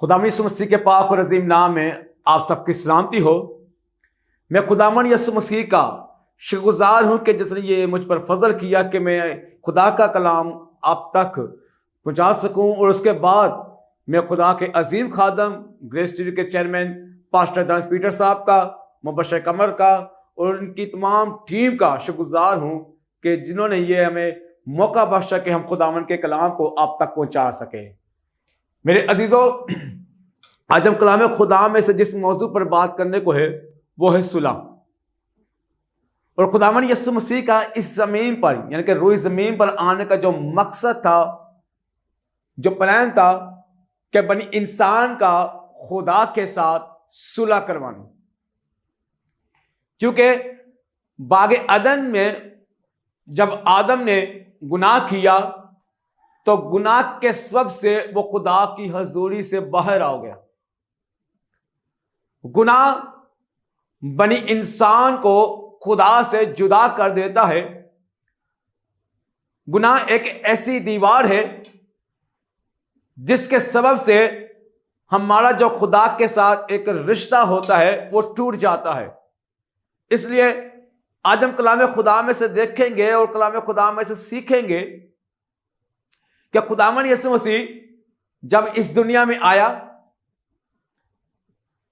خداوند یسوع مسیح کے پاک اور عظیم نام میں آپ سب کی سلامتی ہو۔ میں خداوند یسوع مسیح کا شکر گزار ہوں کہ جس نے یہ مجھ پر فضل کیا کہ میں خدا کا کلام آپ تک پہنچا سکوں، اور اس کے بعد میں خدا کے عظیم خادم گریس ٹی وی کے چیئرمین پاسٹر دانش پیٹر صاحب کا، مبشر قمر کا اور ان کی تمام ٹیم کا شکر گزار ہوں کہ جنہوں نے یہ ہمیں موقع بخشا کہ ہم خداوند کے کلام کو آپ تک پہنچا سکیں۔ میرے عزیزو، آج ہم کلام خدا میں سے جس موضوع پر بات کرنے کو ہے وہ ہے صلح، اور خداوند یسوع مسیح کا اس زمین پر یعنی کہ روئی زمین پر آنے کا جو مقصد تھا، جو پلان تھا کہ بنی انسان کا خدا کے ساتھ صلح کروانا، کیونکہ باغ عدن میں جب آدم نے گناہ کیا تو گناہ کے سبب سے وہ خدا کی حضوری سے باہر آ گیا۔ گناہ بنی انسان کو خدا سے جدا کر دیتا ہے۔ گناہ ایک ایسی دیوار ہے جس کے سبب سے ہمارا جو خدا کے ساتھ ایک رشتہ ہوتا ہے وہ ٹوٹ جاتا ہے۔ اس لیے آج ہم کلام خدا میں سے دیکھیں گے اور کلام خدا میں سے سیکھیں گے کہ خداوند یسوع مسیح جب اس دنیا میں آیا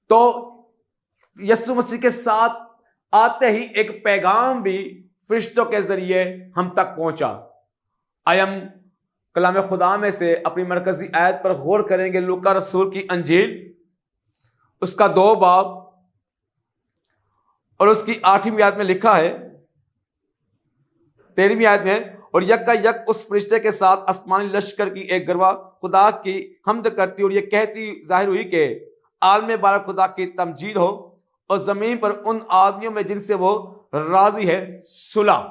تو یسوع مسیح کے ساتھ آتے ہی ایک پیغام بھی فرشتوں کے ذریعے ہم تک پہنچا۔ آئے ہم کلام خدا میں سے اپنی مرکزی آیت پر غور کریں گے۔ لوکا رسول کی انجیل اس کا 2 باب اور اس کی 8ویں آیت میں لکھا ہے، 13ویں آیت میں، اور یک کا یک اس فرشتے کے ساتھ آسمانی لشکر کی ایک گروہ خدا کی حمد کرتی اور یہ کہتی ظاہر ہوئی کہ عالم بارک خدا کی تمجید ہو اور زمین پر ان آدمیوں میں جن سے وہ راضی ہے صلح۔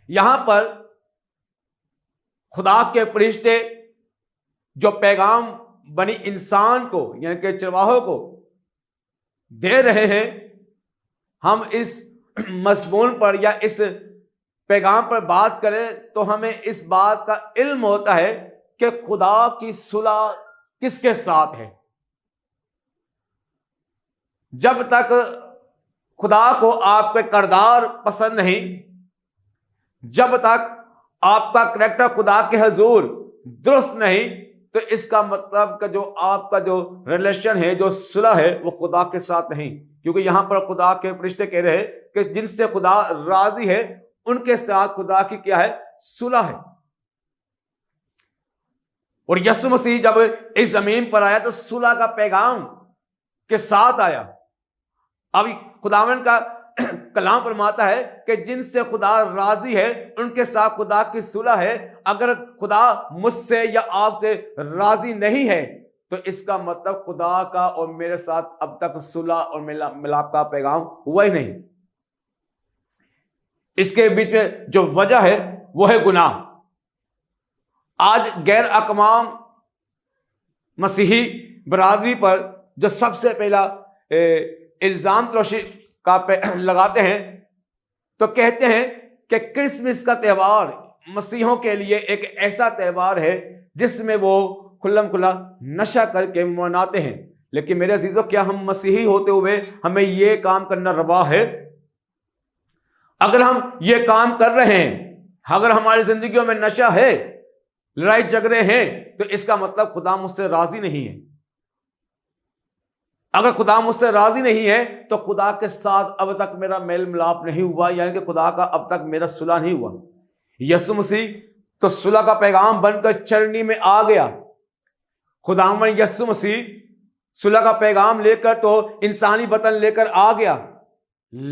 یہاں پر خدا کے فرشتے جو پیغام بنی انسان کو یعنی کہ چرواہوں کو دے رہے ہیں، ہم اس مضمون پر یا اس پیغام پر بات کریں تو ہمیں اس بات کا علم ہوتا ہے کہ خدا کی صلح کس کے ساتھ ہے۔ جب تک خدا کو آپ کے کردار پسند نہیں، جب تک آپ کا کریکٹر خدا کے حضور درست نہیں، تو اس کا مطلب کہ جو آپ کا جو ریلیشن ہے، جو صلح ہے، وہ خدا کے ساتھ نہیں۔ کیونکہ یہاں پر خدا کے فرشتے کہہ رہے ہیں کہ جن سے خدا راضی ہے ان کے ساتھ خدا کی کیا ہے؟ صلح ہے۔ اور یسوع مسیح جب اس زمین پر آیا تو صلح کا پیغام کے ساتھ آیا۔ اب خداوند کا کلام فرماتا ہے کہ جن سے خدا راضی ہے ان کے ساتھ خدا کی صلح ہے۔ اگر خدا مجھ سے یا آپ سے راضی نہیں ہے تو اس کا مطلب خدا کا اور میرے ساتھ اب تک صلح اور ملاپ کا پیغام ہوا ہی نہیں۔ اس کے بیچ میں جو وجہ ہے وہ ہے گناہ۔ آج غیر اقوام مسیحی برادری پر جو سب سے پہلا الزام تراشی کا لگاتے ہیں تو کہتے ہیں کہ کرسمس کا تہوار مسیحوں کے لیے ایک ایسا تہوار ہے جس میں وہ کھلم کھلا نشہ کر کے مناتے ہیں۔ لیکن میرے عزیزو، کیا ہم مسیحی ہوتے ہوئے ہمیں یہ کام کرنا روا ہے؟ اگر ہم یہ کام کر رہے ہیں، اگر ہماری زندگیوں میں نشہ ہے، لڑائی جھگڑے ہیں، تو اس کا مطلب خدا مجھ سے راضی نہیں ہے۔ اگر خدا مجھ سے راضی نہیں ہے تو خدا کے ساتھ اب تک میرا میل ملاپ نہیں ہوا، یعنی کہ خدا کا اب تک میرا صلح نہیں ہوا۔ یسوع مسیح تو صلح کا پیغام بن کر چرنی میں آ گیا۔ خداوند یسوع مسیح صلح کا پیغام لے کر تو انسانی بدن لے کر آ گیا،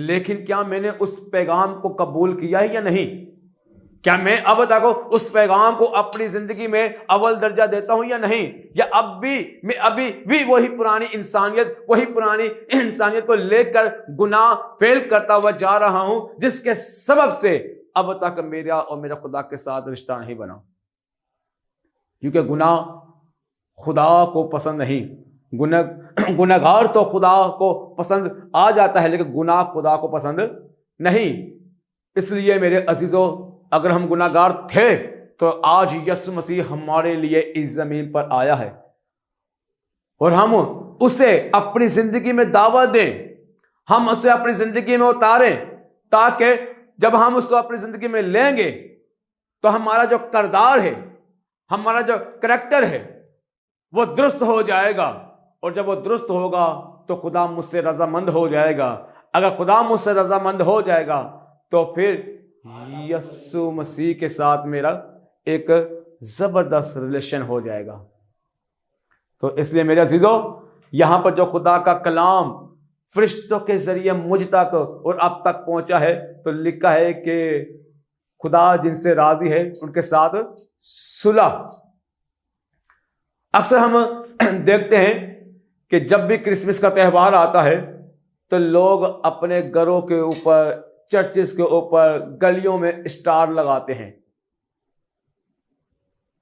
لیکن کیا میں نے اس پیغام کو قبول کیا ہے یا نہیں؟ کیا میں اب تک اس پیغام کو اپنی زندگی میں اول درجہ دیتا ہوں یا نہیں؟ یا میں ابھی بھی وہی پرانی انسانیت کو لے کر گناہ فیل کرتا ہوا جا رہا ہوں، جس کے سبب سے اب تک میرا اور میرے خدا کے ساتھ رشتہ نہیں بنا؟ کیونکہ گناہ خدا کو پسند نہیں۔ گناہگار تو خدا کو پسند آ جاتا ہے، لیکن گناہ خدا کو پسند نہیں۔ اس لیے میرے عزیزو، اگر ہم گناہگار تھے تو آج یسوع مسیح ہمارے لیے اس زمین پر آیا ہے، اور ہم اسے اپنی زندگی میں دعوت دیں, ہم اسے اپنی زندگی میں اتاریں, تاکہ جب ہم اس کو اپنی زندگی میں لیں گے تو ہمارا جو کردار ہے, ہمارا جو کریکٹر ہے, وہ درست ہو جائے گا. اور جب وہ درست ہوگا تو خدا مجھ سے رضامند ہو جائے گا. اگر خدا مجھ سے رضامند ہو جائے گا تو پھر یسوع مسیح کے ساتھ میرا ایک زبردست ریلیشن ہو جائے گا. تو اس لیے میرے عزیزو, یہاں پر جو خدا کا کلام فرشتوں کے ذریعے مجھ تک اور اب تک پہنچا ہے, تو لکھا ہے کہ خدا جن سے راضی ہے ان کے ساتھ صلح. اکثر ہم دیکھتے ہیں کہ جب بھی کرسمس کا تہوار آتا ہے تو لوگ اپنے گھروں کے اوپر, چرچز کے اوپر, گلیوں میں اسٹار لگاتے ہیں.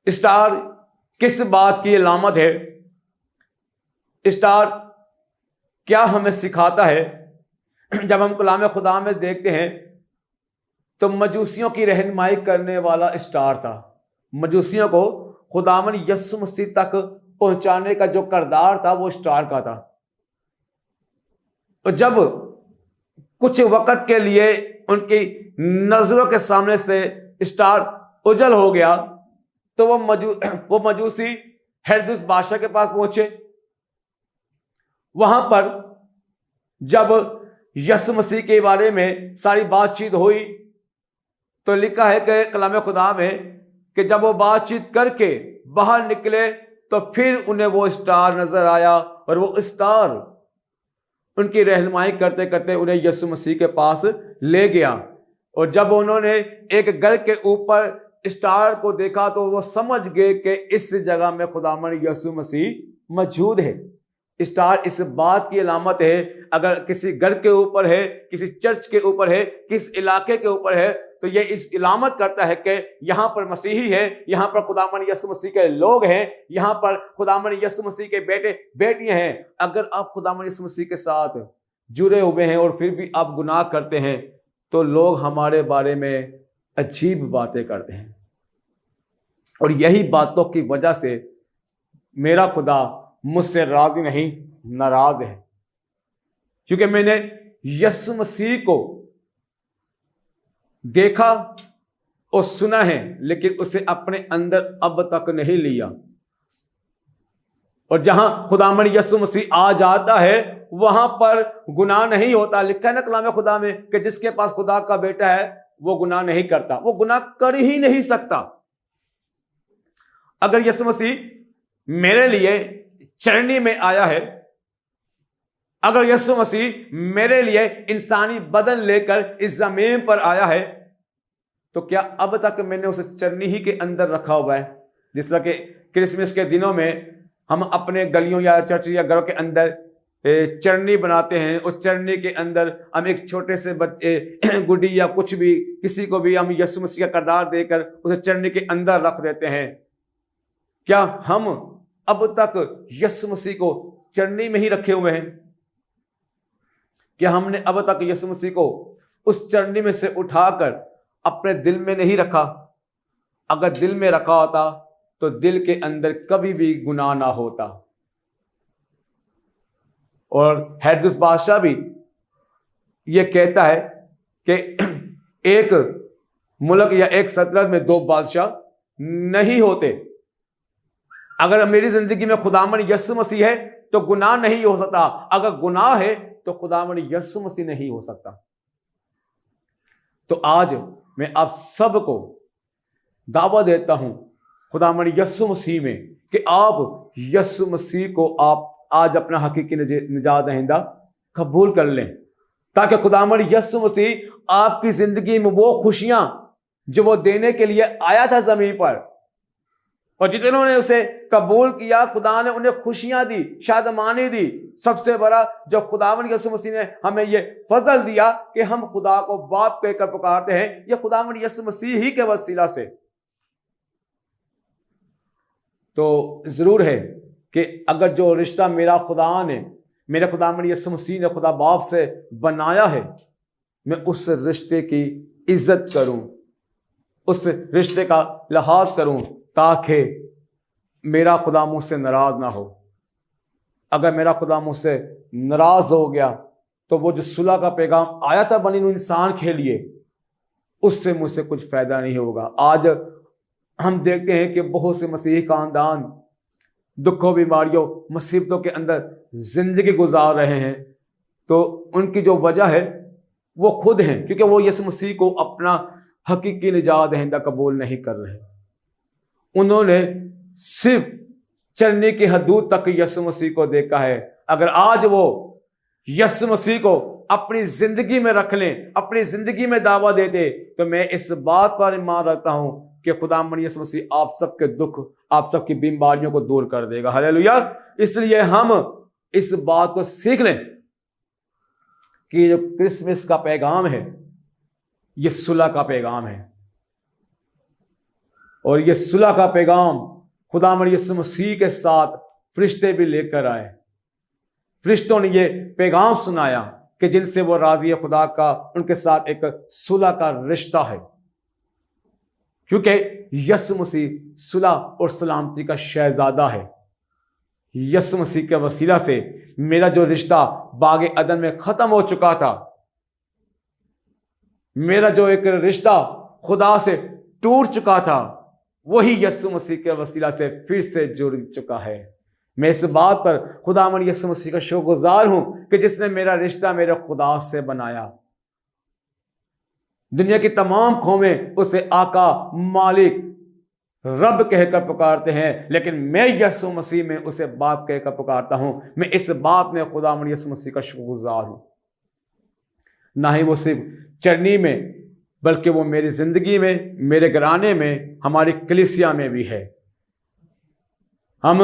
اسٹار کس بات کی علامت ہے؟ اسٹار کیا ہمیں سکھاتا ہے؟ جب ہم کلام خدا میں دیکھتے ہیں تو مجوسیوں کی رہنمائی کرنے والا اسٹار تھا. مجوسیوں کو خداوند یسوع مسیح تک پہنچانے کا جو کردار تھا وہ اسٹار کا تھا. اور جب کچھ وقت کے لیے ان کی نظروں کے سامنے سے اسٹار اجل ہو گیا تو وہ مجوسی ہیرودس بادشاہ کے پاس پہنچے. وہاں پر جب یسوع مسیح کے بارے میں ساری بات چیت ہوئی تو لکھا ہے کہ کلام خدا میں کہ جب وہ بات چیت کر کے باہر نکلے تو پھر انہیں وہ اسٹار نظر آیا, اور وہ اسٹار ان کی رہنمائی کرتے کرتے انہیں یسوع مسیح کے پاس لے گیا. اور جب انہوں نے ایک گھر کے اوپر اسٹار کو دیکھا تو وہ سمجھ گئے کہ اس جگہ میں خداوند یسوع مسیح موجود ہے. اسٹار اس بات کی علامت ہے, اگر کسی گھر کے اوپر ہے, کسی چرچ کے اوپر ہے, کس علاقے کے اوپر ہے, تو یہ اس علامت کرتا ہے کہ یہاں پر مسیحی ہے, یہاں پر خداوند یسوع مسیح کے لوگ ہیں, یہاں پر خداوند یسوع مسیح کے بیٹے بیٹیاں ہیں. اگر آپ خداوند یسوع مسیح کے ساتھ جڑے ہوئے ہیں اور پھر بھی آپ گناہ کرتے ہیں تو لوگ ہمارے بارے میں عجیب باتیں کرتے ہیں. اور یہی باتوں کی وجہ سے میرا خدا مجھ سے راضی نہیں, ناراض ہے, کیونکہ میں نے یسوع مسیح کو دیکھا اور سنا ہے لیکن اسے اپنے اندر اب تک نہیں لیا. اور جہاں خداوند یسوع مسیح آ جاتا ہے وہاں پر گناہ نہیں ہوتا. لکھا ہے نا کلام خدا میں کہ جس کے پاس خدا کا بیٹا ہے وہ گناہ نہیں کرتا, وہ گناہ کر ہی نہیں سکتا. اگر یسوع مسیح میرے لیے چرنی میں آیا ہے, اگر یسوع مسیح میرے لیے انسانی بدن لے کر اس زمین پر آیا ہے تو کیا اب تک میں نے اسے چرنی ہی کے اندر رکھا ہوا ہے؟ جس طرح کہ کرسمس کے دنوں میں ہم اپنے گلیوں یا چرچ یا گھروں کے اندر چرنی بناتے ہیں, اس چرنی کے اندر ہم ایک چھوٹے سے بچے گڈی یا کچھ بھی کسی کو بھی ہم یسوع مسیح کا کردار دے کر اسے چرنی کے اندر رکھ دیتے ہیں. کیا ہم اب تک یسوع مسیح کو چرنی میں ہی رکھے ہوئے ہیں؟ کیا ہم نے اب تک یسوع مسیح کو اس چرنی میں سے اٹھا کر اپنے دل میں نہیں رکھا؟ اگر دل میں رکھا ہوتا تو دل کے اندر کبھی بھی گناہ نہ ہوتا. اور ہیرودس بادشاہ بھی یہ کہتا ہے کہ ایک ملک یا ایک سلطنت میں دو بادشاہ نہیں ہوتے. اگر میری زندگی میں خداوند یسوع مسیح ہے تو گناہ نہیں ہو سکتا, اگر گناہ ہے تو خداوند یسوع مسیح نہیں ہو سکتا. تو آج میں آپ سب کو دعوت دیتا ہوں خداوند یسوع مسیح میں کہ آپ یسوع مسیح کو آپ آج اپنا حقیقی نجات دہندہ قبول کر لیں, تاکہ خداوند یسوع مسیح آپ کی زندگی میں وہ خوشیاں جو وہ دینے کے لیے آیا تھا زمین پر, اور جتنوں نے اسے قبول کیا خدا نے انہیں خوشیاں دی, شادمانی دی. سب سے بڑا جو خداوند یسوع مسیح نے ہمیں یہ فضل دیا کہ ہم خدا کو باپ کہہ کر پکارتے ہیں, یہ خداوند یسوع مسیح ہی کے وسیلہ سے. تو ضرور ہے کہ اگر جو رشتہ میرا خدا نے, میرے خداوند یسوع مسیح نے خدا باپ سے بنایا ہے, میں اس رشتے کی عزت کروں, اس رشتے کا لحاظ کروں, تاکہ میرا خدا مجھ سے ناراض نہ ہو. اگر میرا خدا مجھ سے ناراض ہو گیا تو وہ جو صلح کا پیغام آیا تھا بنی نوع انسان کے لیے، اس سے مجھ سے کچھ فائدہ نہیں ہوگا۔ آج ہم دیکھتے ہیں کہ بہت سے مسیحی خاندان دکھوں، بیماریوں، مصیبتوں کے اندر زندگی گزار رہے ہیں، تو ان کی جو وجہ ہے وہ خود ہیں، کیونکہ وہ یسوع مسیح کو اپنا حقیقی نجات دہندہ قبول نہیں کر رہے۔ انہوں نے صرف چلنے کی حدود تک یسوع مسیح کو دیکھا ہے۔ اگر آج وہ یسوع مسیح کو اپنی زندگی میں رکھ لیں، اپنی زندگی میں دعویٰ دیتے، تو میں اس بات پر ایمان رکھتا ہوں کہ خداوند یسوع مسیح آپ سب کے دکھ، آپ سب کی بیماریوں کو دور کر دے گا۔ ہلیلویا۔ اس لیے ہم اس بات کو سیکھ لیں کہ جو کرسمس کا پیغام ہے یہ صلح کا پیغام ہے، اور یہ صلح کا پیغام خداوند یسوع مسیح کے ساتھ فرشتے بھی لے کر آئے۔ فرشتوں نے یہ پیغام سنایا کہ جن سے وہ راضی خدا کا ان کے ساتھ ایک صلح کا رشتہ ہے، کیونکہ یسوع مسیح صلح اور سلامتی کا شہزادہ ہے۔ یسوع مسیح کے وسیلہ سے میرا جو رشتہ باغ عدن میں ختم ہو چکا تھا، میرا جو ایک رشتہ خدا سے ٹوٹ چکا تھا، وہی یسوع مسیح کے وسیلہ سے پھر سے جڑ چکا ہے۔ میں اس بات پر خداوند یسوع مسیح کا شکر گزار ہوں کہ جس نے میرا رشتہ میرے خدا سے بنایا۔ دنیا کی تمام قومیں اسے آقا، مالک، رب کہہ کر پکارتے ہیں، لیکن میں یسوع مسیح میں اسے باپ کہہ کر پکارتا ہوں۔ میں اس بات میں خداوند یسوع مسیح کا شکر گزار ہوں۔ نہ ہی وہ صرف چرنی میں، بلکہ وہ میری زندگی میں، میرے گھرانے میں، ہماری کلیسیا میں بھی ہے۔ ہم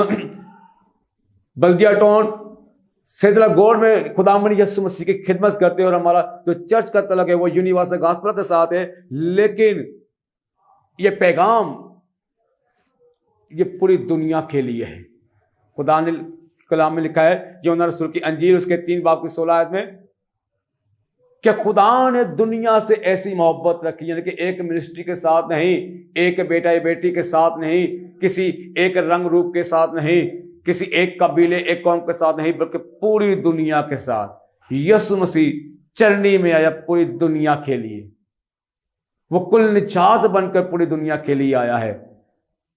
بلدیہ ٹاؤن سیدلا گوڑ میں خداوند یسوع مسیح کی خدمت کرتے ہیں، اور ہمارا جو چرچ کا تعلق ہے وہ یونیورسل گاسپل کے ساتھ ہے، لیکن یہ پیغام یہ پوری دنیا کے لیے ہے۔ خدا نے کلام میں لکھا ہے، یوحنا رسول کی انجیل اس کے 3 باب کی 16 آیت میں، کہ خدا نے دنیا سے ایسی محبت رکھی، یعنی کہ ایک منسٹری کے ساتھ نہیں، ایک بیٹا یا بیٹی کے ساتھ نہیں، کسی ایک رنگ روپ کے ساتھ نہیں، کسی ایک قبیلے، ایک قوم کے ساتھ نہیں، بلکہ پوری دنیا کے ساتھ۔ یسوع مسیح چرنی میں آیا پوری دنیا کے لیے، وہ کل نجات بن کر پوری دنیا کے لیے آیا ہے۔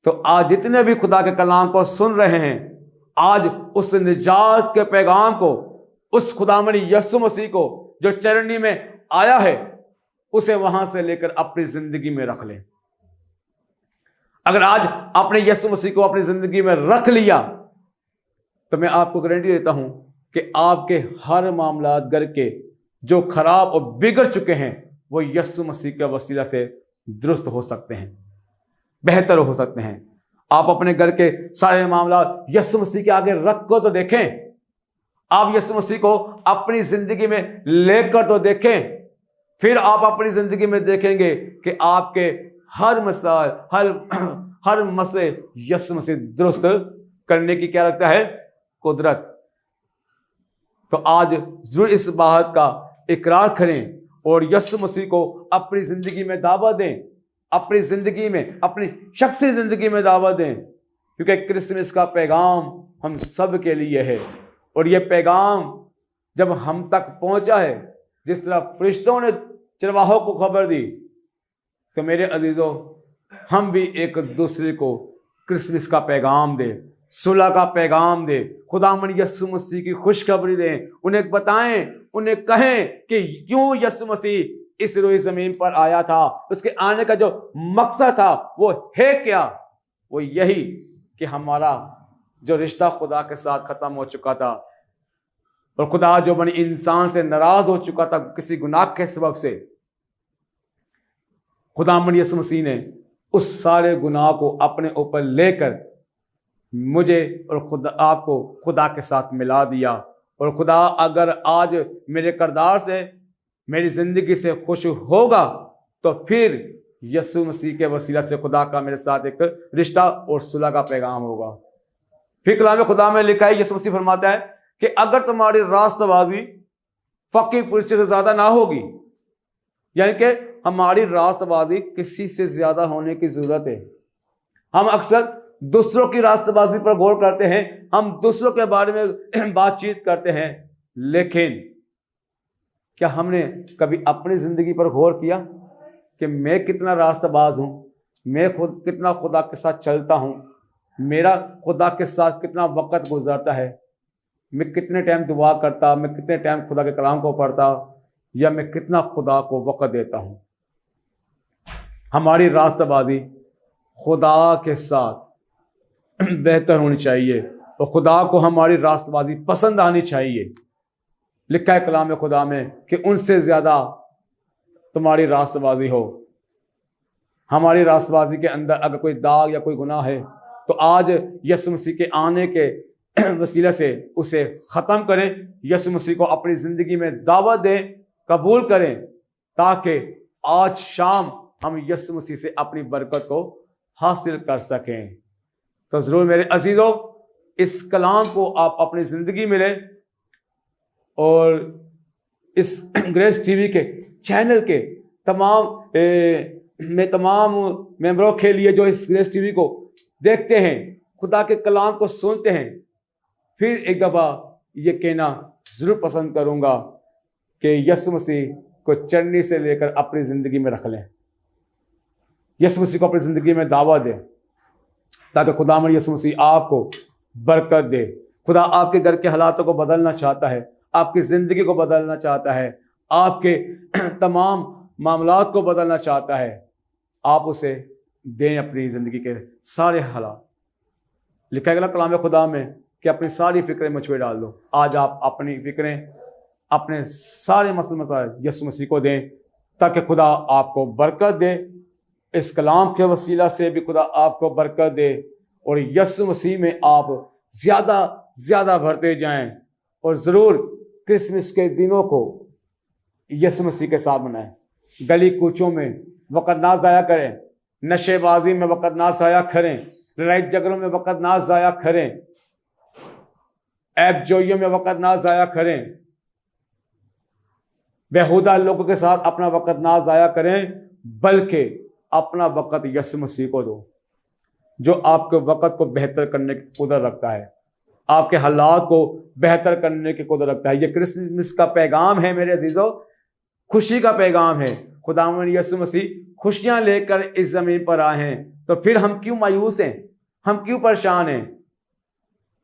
تو آج جتنے بھی خدا کے کلام کو سن رہے ہیں، آج اس نجات کے پیغام کو، اس خداوند یسوع مسیح کو جو چرنی میں آیا ہے، اسے وہاں سے لے کر اپنی زندگی میں رکھ لیں۔ اگر آج آپ نے یسوع مسیح کو اپنی زندگی میں رکھ لیا تو میں آپ کو گارنٹی دیتا ہوں کہ آپ کے ہر معاملات گھر کے جو خراب اور بگڑ چکے ہیں وہ یسوع مسیح کے وسیلہ سے درست ہو سکتے ہیں، بہتر ہو سکتے ہیں۔ آپ اپنے گھر کے سارے معاملات یسوع مسیح کے آگے رکھ کر تو دیکھیں، آپ یسوع مسیح کو اپنی زندگی میں لے کر تو دیکھیں، پھر آپ اپنی زندگی میں دیکھیں گے کہ آپ کے ہر مسائل، ہر مسئلے یسوع مسیح درست کرنے کی کیا رکھتا ہے؟ قدرت۔ تو آج ضرور اس بات کا اقرار کریں اور یسوع مسیح کو اپنی زندگی میں دعوت دیں، اپنی زندگی میں، اپنی شخصی زندگی میں دعوت دیں، کیونکہ کرسمس کا پیغام ہم سب کے لیے ہے۔ اور یہ پیغام جب ہم تک پہنچا ہے، جس طرح فرشتوں نے چرواہوں کو خبر دی، تو میرے عزیزوں ہم بھی ایک دوسرے کو کرسمس کا پیغام دیں، صلح کا پیغام دیں، خداوند یسوع مسیح کی خوشخبری دیں، انہیں بتائیں، انہیں کہیں کہ کیوں یسوع مسیح اس روئے زمین پر آیا تھا، اس کے آنے کا جو مقصد تھا وہ ہے کیا؟ وہ یہی کہ ہمارا جو رشتہ خدا کے ساتھ ختم ہو چکا تھا، اور خدا جو بنی انسان سے ناراض ہو چکا تھا کسی گناہ کے سبب سے، خداوند یسوع مسیح نے اس سارے گناہ کو اپنے اوپر لے کر مجھے اور خدا آپ کو خدا کے ساتھ ملا دیا۔ اور خدا اگر آج میرے کردار سے، میری زندگی سے خوش ہوگا تو پھر یسوع مسیح کے وسیلہ سے خدا کا میرے ساتھ ایک رشتہ اور صلح کا پیغام ہوگا۔ پھر کلام خدا میں لکھا ہے، یسوع مسیح فرماتا ہے کہ اگر تمہاری راست بازی فقیر فرشتے سے زیادہ نہ ہوگی، یعنی کہ ہماری راست بازی کسی سے زیادہ ہونے کی ضرورت ہے۔ ہم اکثر دوسروں کی راستہ بازی پر غور کرتے ہیں، ہم دوسروں کے بارے میں بات چیت کرتے ہیں، لیکن کیا ہم نے کبھی اپنی زندگی پر غور کیا کہ میں کتنا راستہ باز ہوں، میں خود کتنا خدا کے ساتھ چلتا ہوں، میرا خدا کے ساتھ کتنا وقت گزرتا ہے، میں کتنے ٹائم دعا کرتا، میں کتنے ٹائم خدا کے کلام کو پڑھتا، یا میں کتنا خدا کو وقت دیتا ہوں۔ ہماری راستہ بازی خدا کے ساتھ بہتر ہونی چاہیے اور خدا کو ہماری راستہ بازی پسند آنی چاہیے۔ لکھا ہے کلام خدا میں کہ ان سے زیادہ تمہاری راستہ بازی ہو۔ ہماری راستہ بازی کے اندر اگر کوئی داغ یا کوئی گناہ ہے تو آج یسوع مسیح کے آنے کے وسیلہ سے اسے ختم کریں، یسوع مسیح کو اپنی زندگی میں دعوت دیں، قبول کریں، تاکہ آج شام ہم یسوع مسیح سے اپنی برکت کو حاصل کر سکیں۔ تو ضرور میرے عزیزوں، اس کلام کو آپ اپنی زندگی میں لیں اور اس گریس ٹی وی کے چینل کے تمام ممبروں کے لیے جو اس گریس ٹی وی کو دیکھتے ہیں، خدا کے کلام کو سنتے ہیں، پھر ایک دفعہ یہ کہنا ضرور پسند کروں گا کہ یسوع مسیح کو چرنی سے لے کر اپنی زندگی میں رکھ لیں، یسوع مسیح کو اپنی زندگی میں دعوت دیں، تاکہ خداوند یسوع مسیح آپ کو برکت دے۔ خدا آپ کے گھر کے حالاتوں کو بدلنا چاہتا ہے، آپ کی زندگی کو بدلنا چاہتا ہے، آپ کے تمام معاملات کو بدلنا چاہتا ہے۔ آپ اسے دیں اپنی زندگی کے سارے حالات۔ لکھا گیا کلام خدا میں کہ اپنی ساری فکریں مجھ پہ ڈال دو۔ آج آپ اپنی فکریں، اپنے سارے مسائل یسوع مسیح کو دیں، تاکہ خدا آپ کو برکت دے۔ اس کلام کے وسیلہ سے بھی خدا آپ کو برکت دے، اور یسوع مسیح میں آپ زیادہ زیادہ بڑھتے جائیں، اور ضرور کرسمس کے دنوں کو یسوع مسیح کے ساتھ منائیں۔ گلی کوچوں میں وقت نہ ضائع کریں، نشے بازی میں وقت نہ ضائع کریں، لڑائی جھگڑوں میں وقت نہ ضائع کریں، عیب جوئیوں میں وقت نہ ضائع کریں، بیہودہ لوگوں کے ساتھ اپنا وقت نہ ضائع کریں، بلکہ اپنا وقت یسوع مسیح کو دو، جو آپ کے وقت کو بہتر کرنے کی قدرت رکھتا ہے، آپ کے حالات کو بہتر کرنے کی قدرت رکھتا ہے۔ یہ کرسمس کا پیغام ہے میرے عزیزو، خوشی کا پیغام ہے۔ خداوند یسوع مسیح خوشیاں لے کر اس زمین پر آئے ہیں، تو پھر ہم کیوں مایوس ہیں، ہم کیوں پریشان ہیں؟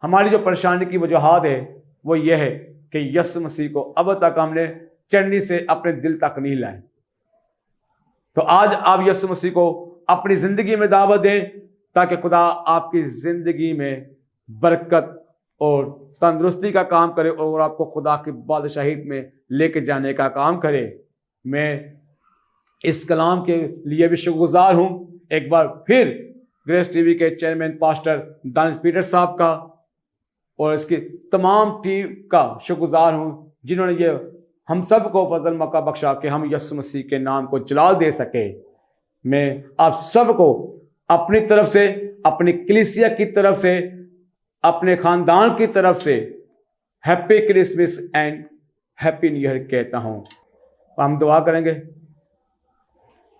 ہماری جو پریشانی کی وجوہات ہے وہ یہ ہے کہ یسوع مسیح کو اب تک ہم نے چرنی سے اپنے دل تک نہیں لائے۔ تو آج آپ یسوع مسیح کو اپنی زندگی میں دعوت دیں، تاکہ خدا آپ کی زندگی میں برکت اور تندرستی کا کام کرے، اور آپ کو خدا کی بادشاہی میں لے کے جانے کا کام کرے۔ میں اس کلام کے لیے بھی شکر گزار ہوں ایک بار پھر گریس ٹی وی کے چیئرمین پاسٹر دانش پیٹر صاحب کا، اور اس کی تمام ٹیم کا شکر گزار ہوں، جنہوں نے یہ ہم سب کو فضل موقع بخشا کہ ہم یسوع مسیح کے نام کو جلال دے سکے۔ میں آپ سب کو اپنی طرف سے، اپنی کلیسیا کی طرف سے، اپنے خاندان کی طرف سے happy Christmas and happy new year کہتا ہوں۔ ہم دعا کریں گے۔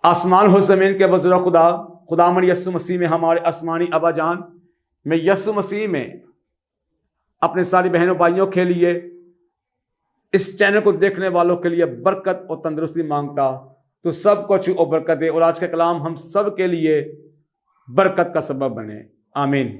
آسمان و زمین کے بزرگ خدا، خداوند یسوع مسیح میں ہمارے آسمانی ابا جان، میں یسوع مسیح میں اپنے ساری بہنوں بھائیوں کے لیے، اس چینل کو دیکھنے والوں کے لیے برکت اور تندرستی مانگتا، تو سب کو چھو اور برکت دے، اور آج کا کلام ہم سب کے لیے برکت کا سبب بنے۔ آمین۔